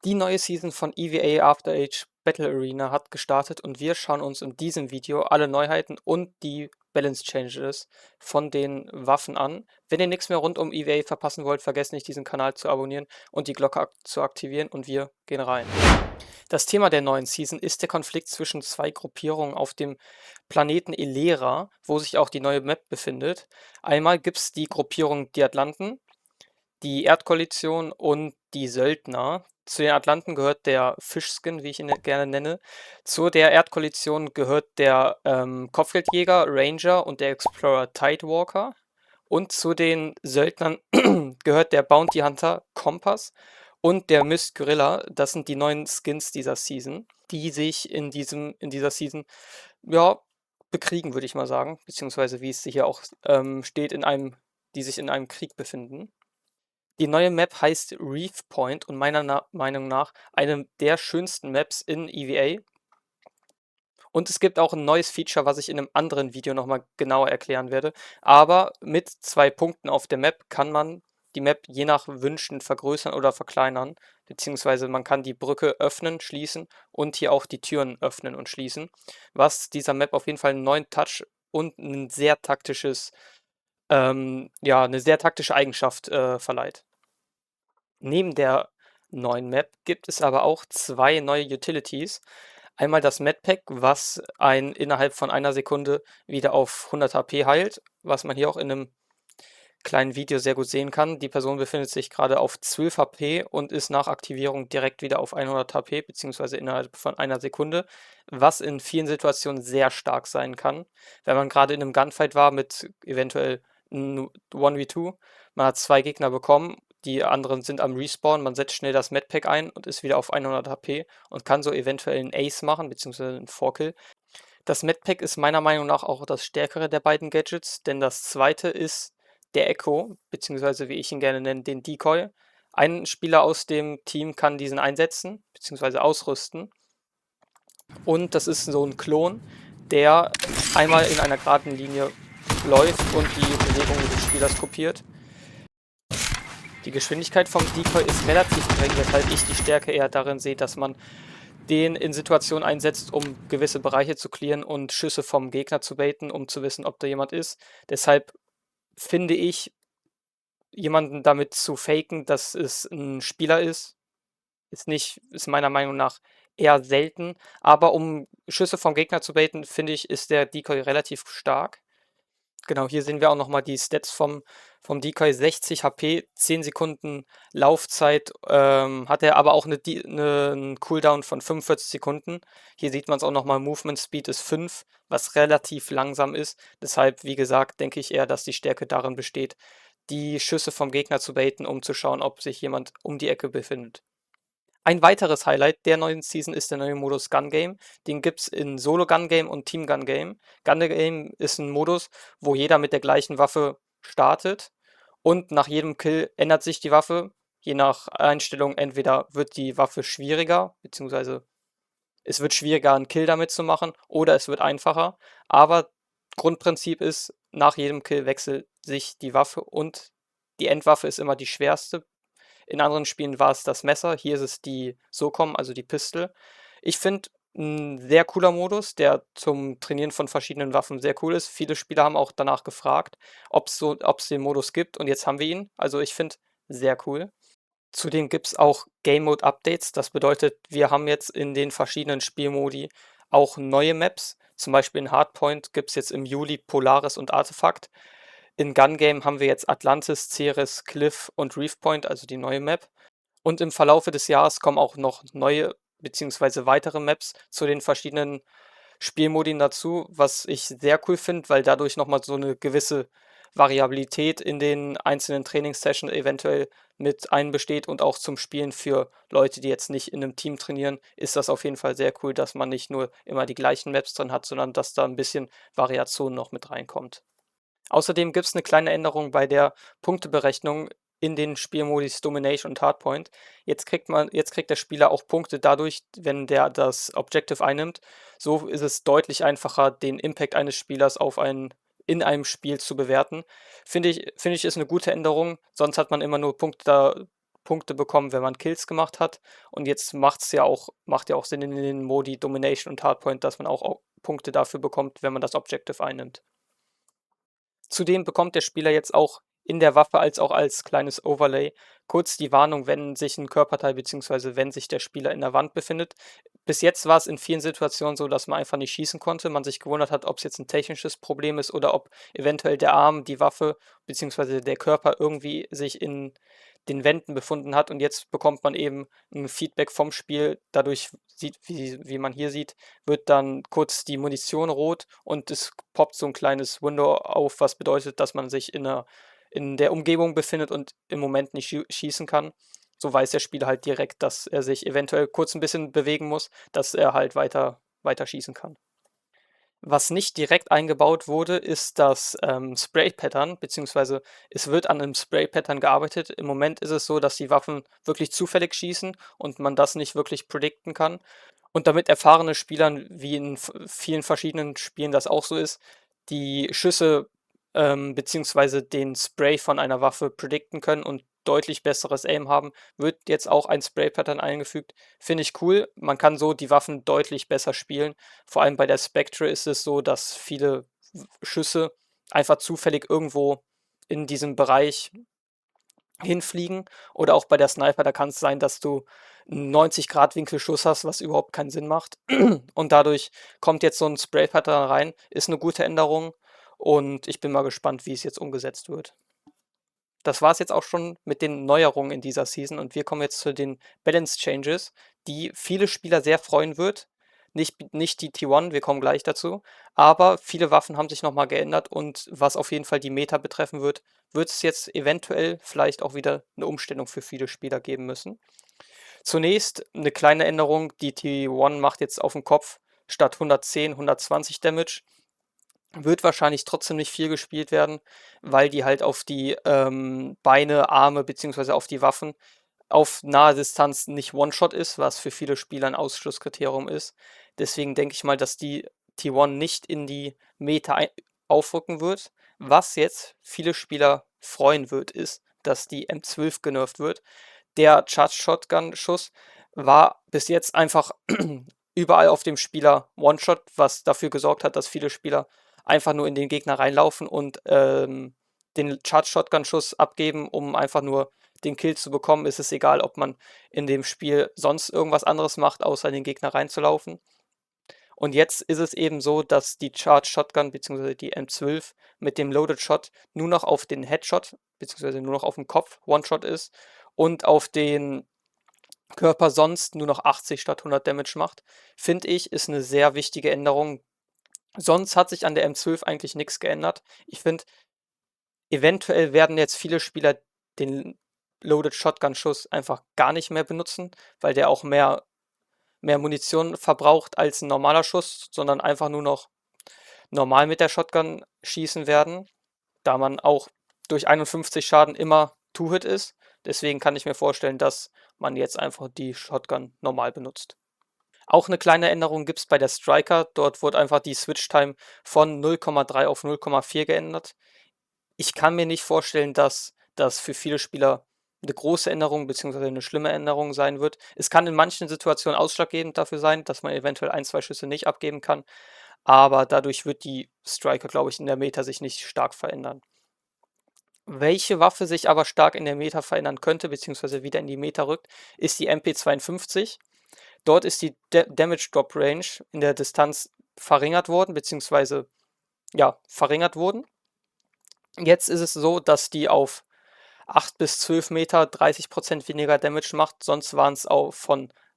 Die neue Season von EVA After Age Battle Arena hat gestartet und wir schauen uns in diesem Video alle Neuheiten und die Balance Changes von den Waffen an. Wenn ihr nichts mehr rund um EVA verpassen wollt, vergesst nicht, diesen Kanal zu abonnieren und die Glocke zu aktivieren und wir gehen rein. Das Thema der neuen Season ist der Konflikt zwischen zwei Gruppierungen auf dem Planeten Elera, wo sich auch die neue Map befindet. Einmal gibt es die Gruppierung die Atlanten, die Erdkoalition und die Söldner. Zu den Atlanten gehört der Fischskin, wie ich ihn gerne nenne. Zu der Erdkoalition gehört der Kopfgeldjäger, Ranger und der Explorer Tidewalker. Und zu den Söldnern gehört der Bounty Hunter Kompass und der Mist Gorilla. Das sind die neuen Skins dieser Season, die sich in dieser Season, ja, bekriegen, würde ich mal sagen. Beziehungsweise, wie es hier auch steht, die sich in einem Krieg befinden. Die neue Map heißt Reef Point und meiner Meinung nach eine der schönsten Maps in EVA. Und es gibt auch ein neues Feature, was ich in einem anderen Video nochmal genauer erklären werde. Aber mit 2 Punkten auf der Map kann man die Map je nach Wünschen vergrößern oder verkleinern. Beziehungsweise man kann die Brücke öffnen, schließen und hier auch die Türen öffnen und schließen. Was dieser Map auf jeden Fall einen neuen Touch und ein sehr taktisches, ja, eine sehr taktische Eigenschaft verleiht. Neben der neuen Map gibt es aber auch 2 neue Utilities. Einmal das Medpack, was einen innerhalb von einer Sekunde wieder auf 100 HP heilt, was man hier auch in einem kleinen Video sehr gut sehen kann. Die Person befindet sich gerade auf 12 HP und ist nach Aktivierung direkt wieder auf 100 HP, beziehungsweise innerhalb von einer Sekunde, was in vielen Situationen sehr stark sein kann. Wenn man gerade in einem Gunfight war mit eventuell 1v2, man hat 2 Gegner bekommen, die anderen sind am Respawn, man setzt schnell das Medpack ein und ist wieder auf 100 HP und kann so eventuell einen Ace machen, beziehungsweise einen 4-Kill. Das Medpack ist meiner Meinung nach auch das stärkere der beiden Gadgets, denn das zweite ist der Echo, beziehungsweise wie ich ihn gerne nenne, den Decoy. Ein Spieler aus dem Team kann diesen einsetzen, beziehungsweise ausrüsten. Und das ist so ein Klon, der einmal in einer geraden Linie läuft und die Bewegungen des Spielers kopiert. Die Geschwindigkeit vom Decoy ist relativ gering, weshalb ich die Stärke eher darin sehe, dass man den in Situationen einsetzt, um gewisse Bereiche zu clearen und Schüsse vom Gegner zu baiten, um zu wissen, ob da jemand ist. Deshalb finde ich, jemanden damit zu faken, dass es ein Spieler ist meiner Meinung nach eher selten. Aber um Schüsse vom Gegner zu baiten, finde ich, ist der Decoy relativ stark. Genau, hier sehen wir auch nochmal die Stats vom Decoy: 60 HP, 10 Sekunden Laufzeit, hat er aber auch 'n Cooldown von 45 Sekunden. Hier sieht man es auch nochmal, Movement Speed ist 5, was relativ langsam ist. Deshalb, wie gesagt, denke ich eher, dass die Stärke darin besteht, die Schüsse vom Gegner zu baiten, um zu schauen, ob sich jemand um die Ecke befindet. Ein weiteres Highlight der neuen Season ist der neue Modus Gun Game. Den gibt's in Solo Gun Game und Team Gun Game. Gun Game ist ein Modus, wo jeder mit der gleichen Waffe startet und nach jedem Kill ändert sich die Waffe. Je nach Einstellung, entweder wird die Waffe schwieriger, beziehungsweise es wird schwieriger, einen Kill damit zu machen, oder es wird einfacher. Aber Grundprinzip ist, nach jedem Kill wechselt sich die Waffe und die Endwaffe ist immer die schwerste. In anderen Spielen war es das Messer, hier ist es die SOCOM, also die Pistol. Ich finde, ein sehr cooler Modus, der zum Trainieren von verschiedenen Waffen sehr cool ist. Viele Spieler haben auch danach gefragt, ob's den Modus gibt, und jetzt haben wir ihn. Also, ich finde, sehr cool. Zudem gibt es auch Game Mode Updates. Das bedeutet, wir haben jetzt in den verschiedenen Spielmodi auch neue Maps. Zum Beispiel in Hardpoint gibt es jetzt im Juli Polaris und Artefakt. In Gun Game haben wir jetzt Atlantis, Ceres, Cliff und Reef Point, also die neue Map. Und im Verlaufe des Jahres kommen auch noch neue beziehungsweise weitere Maps zu den verschiedenen Spielmodi dazu, was ich sehr cool finde, weil dadurch nochmal so eine gewisse Variabilität in den einzelnen Trainingssessions eventuell mit einbesteht, und auch zum Spielen für Leute, die jetzt nicht in einem Team trainieren, ist das auf jeden Fall sehr cool, dass man nicht nur immer die gleichen Maps drin hat, sondern dass da ein bisschen Variation noch mit reinkommt. Außerdem gibt es eine kleine Änderung bei der Punkteberechnung in den Spielmodis Domination und Hardpoint. Jetzt kriegt der Spieler auch Punkte dadurch, wenn der das Objective einnimmt. So ist es deutlich einfacher, den Impact eines Spielers in einem Spiel zu bewerten. Finde ich, ist eine gute Änderung. Sonst hat man immer nur Punkte da Punkte bekommen, wenn man Kills gemacht hat. Und jetzt macht ja auch Sinn in den Modi Domination und Hardpoint, dass man auch Punkte dafür bekommt, wenn man das Objective einnimmt. Zudem bekommt der Spieler jetzt auch in der Waffe als auch als kleines Overlay kurz die Warnung, wenn sich ein Körperteil bzw. wenn sich der Spieler in der Wand befindet. Bis jetzt war es in vielen Situationen so, dass man einfach nicht schießen konnte, man sich gewundert hat, ob es jetzt ein technisches Problem ist oder ob eventuell der Arm, die Waffe bzw. der Körper irgendwie sich in den Wänden befunden hat, und jetzt bekommt man eben ein Feedback vom Spiel. Dadurch wie man hier sieht, wird dann kurz die Munition rot und es poppt so ein kleines Window auf, was bedeutet, dass man sich in der Umgebung befindet und im Moment nicht schießen kann. So weiß der Spieler halt direkt, dass er sich eventuell kurz ein bisschen bewegen muss, dass er halt weiter schießen kann. Was nicht direkt eingebaut wurde, ist das Spray-Pattern, beziehungsweise es wird an einem Spray-Pattern gearbeitet. Im Moment ist es so, dass die Waffen wirklich zufällig schießen und man das nicht wirklich predikten kann. Und damit erfahrene Spieler, wie in vielen verschiedenen Spielen das auch so ist, die Schüsse beziehungsweise den Spray von einer Waffe predikten können und deutlich besseres Aim haben, wird jetzt auch ein Spray-Pattern eingefügt. Finde ich cool. Man kann so die Waffen deutlich besser spielen. Vor allem bei der Spectre ist es so, dass viele Schüsse einfach zufällig irgendwo in diesem Bereich hinfliegen. Oder auch bei der Sniper, da kann es sein, dass du einen 90-Grad-Winkel-Schuss hast, was überhaupt keinen Sinn macht. Und dadurch kommt jetzt so ein Spray-Pattern rein. Ist eine gute Änderung und ich bin mal gespannt, wie es jetzt umgesetzt wird. Das war es jetzt auch schon mit den Neuerungen in dieser Season und wir kommen jetzt zu den Balance Changes, die viele Spieler sehr freuen wird. Nicht die T1, wir kommen gleich dazu, aber viele Waffen haben sich nochmal geändert und was auf jeden Fall die Meta betreffen wird, wird es jetzt eventuell vielleicht auch wieder eine Umstellung für viele Spieler geben müssen. Zunächst eine kleine Änderung, die T1 macht jetzt auf den Kopf statt 110, 120 Damage. Wird wahrscheinlich trotzdem nicht viel gespielt werden, weil die halt auf die Beine, Arme beziehungsweise auf die Waffen auf nahe Distanz nicht One-Shot ist, was für viele Spieler ein Ausschlusskriterium ist. Deswegen denke ich mal, dass die T1 nicht in die Meta aufrücken wird. Was jetzt viele Spieler freuen wird, ist, dass die M12 genervt wird. Der Charge-Shotgun-Schuss war bis jetzt einfach überall auf dem Spieler One-Shot, was dafür gesorgt hat, dass viele Spieler einfach nur in den Gegner reinlaufen und den Charge-Shotgun-Schuss abgeben, um einfach nur den Kill zu bekommen. Ist es egal, ob man in dem Spiel sonst irgendwas anderes macht, außer in den Gegner reinzulaufen. Und jetzt ist es eben so, dass die Charge Shotgun bzw. die M12 mit dem Loaded Shot nur noch auf den Headshot bzw. nur noch auf dem Kopf One-Shot ist und auf den Körper sonst nur noch 80 statt 100 Damage macht. Finde ich, ist eine sehr wichtige Änderung. Sonst hat sich an der M12 eigentlich nichts geändert. Ich finde, eventuell werden jetzt viele Spieler den Loaded Shotgun Schuss einfach gar nicht mehr benutzen, weil der auch mehr Munition verbraucht als ein normaler Schuss, sondern einfach nur noch normal mit der Shotgun schießen werden, da man auch durch 51 Schaden immer Two-Hit ist. Deswegen kann ich mir vorstellen, dass man jetzt einfach die Shotgun normal benutzt. Auch eine kleine Änderung gibt es bei der Striker. Dort wurde einfach die Switch-Time von 0,3 auf 0,4 geändert. Ich kann mir nicht vorstellen, dass das für viele Spieler eine große Änderung bzw. eine schlimme Änderung sein wird. Es kann in manchen Situationen ausschlaggebend dafür sein, dass man eventuell 1, 2 Schüsse nicht abgeben kann, aber dadurch wird die Striker, glaube ich, in der Meta sich nicht stark verändern. Welche Waffe sich aber stark in der Meta verändern könnte bzw. wieder in die Meta rückt, ist die MP52. Dort ist die Damage Drop Range in der Distanz verringert worden bzw. ja, verringert worden. Jetzt ist es so, dass die auf 8 bis 12 Meter 30% weniger Damage macht, sonst waren es auch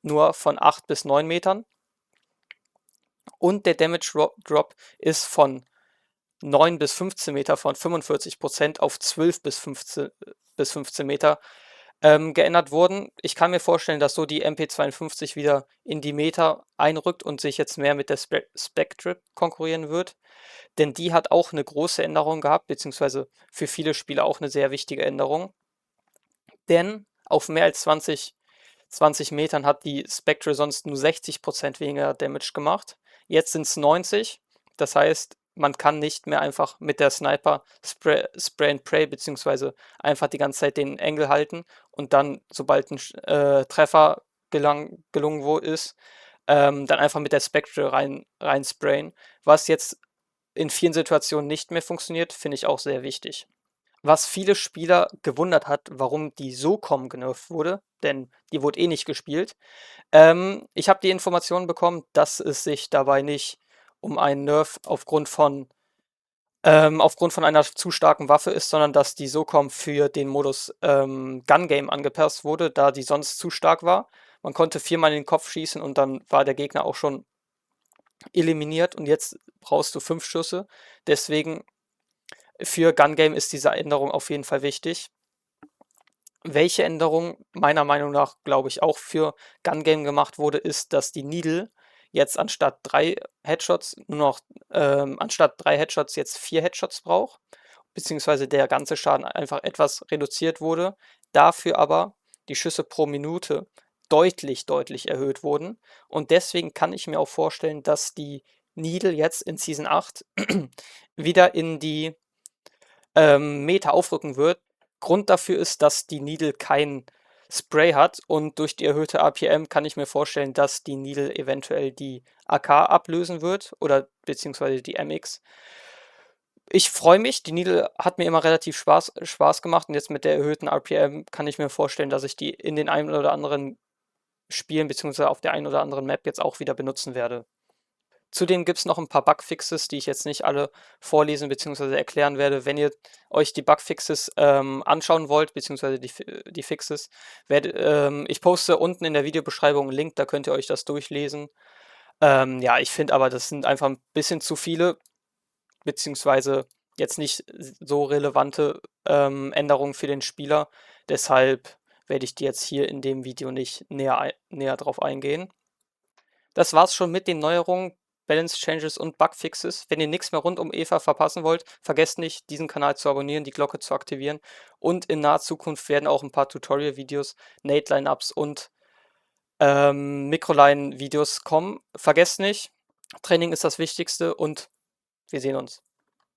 nur von 8 bis 9 Metern. Und der Damage Drop ist von 9 bis 15 Meter von 45% auf 12 bis 15 Meter geändert worden. Ich kann mir vorstellen, dass so die MP52 wieder in die Meta einrückt und sich jetzt mehr mit der Spectre konkurrieren wird. Denn die hat auch eine große Änderung gehabt, beziehungsweise für viele Spieler auch eine sehr wichtige Änderung. Denn auf mehr als 20 Metern hat die Spectre sonst nur 60% weniger Damage gemacht. Jetzt sind es 90. Das heißt, man kann nicht mehr einfach mit der Sniper Spray and Pray, beziehungsweise einfach die ganze Zeit den Angle halten und dann, sobald ein Treffer gelungen ist, dann einfach mit der Spectre rein sprayen. Was jetzt in vielen Situationen nicht mehr funktioniert, finde ich auch sehr wichtig. Was viele Spieler gewundert hat, warum die SOCOM genervt wurde, denn die wurde eh nicht gespielt. Ich habe die Information bekommen, dass es sich dabei nicht um einen Nerf aufgrund von einer zu starken Waffe ist, sondern dass die SOCOM für den Modus Gun Game angepasst wurde, da die sonst zu stark war. Man konnte 4-mal in den Kopf schießen und dann war der Gegner auch schon eliminiert und jetzt brauchst du 5 Schüsse. Deswegen für Gun Game ist diese Änderung auf jeden Fall wichtig. Welche Änderung meiner Meinung nach, glaube ich, auch für Gun Game gemacht wurde, ist, dass die Needle jetzt anstatt 3 Headshots nur noch anstatt 3 Headshots jetzt 4 Headshots braucht, beziehungsweise der ganze Schaden einfach etwas reduziert wurde. Dafür aber die Schüsse pro Minute deutlich, deutlich erhöht wurden. Und deswegen kann ich mir auch vorstellen, dass die Needle jetzt in Season 8 wieder in die Meta aufrücken wird. Grund dafür ist, dass die Needle kein Spray hat und durch die erhöhte APM kann ich mir vorstellen, dass die Needle eventuell die AK ablösen wird oder beziehungsweise die MX. Ich freue mich, die Needle hat mir immer relativ Spaß gemacht und jetzt mit der erhöhten RPM kann ich mir vorstellen, dass ich die in den einen oder anderen Spielen beziehungsweise auf der einen oder anderen Map jetzt auch wieder benutzen werde. Zudem gibt es noch ein paar Bugfixes, die ich jetzt nicht alle vorlesen bzw. erklären werde. Wenn ihr euch die Bugfixes anschauen wollt, beziehungsweise die Fixes, ich poste unten in der Videobeschreibung einen Link, da könnt ihr euch das durchlesen. Ja, ich finde aber, das sind einfach ein bisschen zu viele, beziehungsweise jetzt nicht so relevante Änderungen für den Spieler. Deshalb werde ich die jetzt hier in dem Video nicht näher drauf eingehen. Das war's schon mit den Neuerungen, Balance Changes und Bugfixes. Wenn ihr nichts mehr rund um Eva verpassen wollt, vergesst nicht, diesen Kanal zu abonnieren, die Glocke zu aktivieren. Und in naher Zukunft werden auch ein paar Tutorial-Videos, Nate-Line-Ups und Mikroline-Videos kommen. Vergesst nicht, Training ist das Wichtigste und wir sehen uns.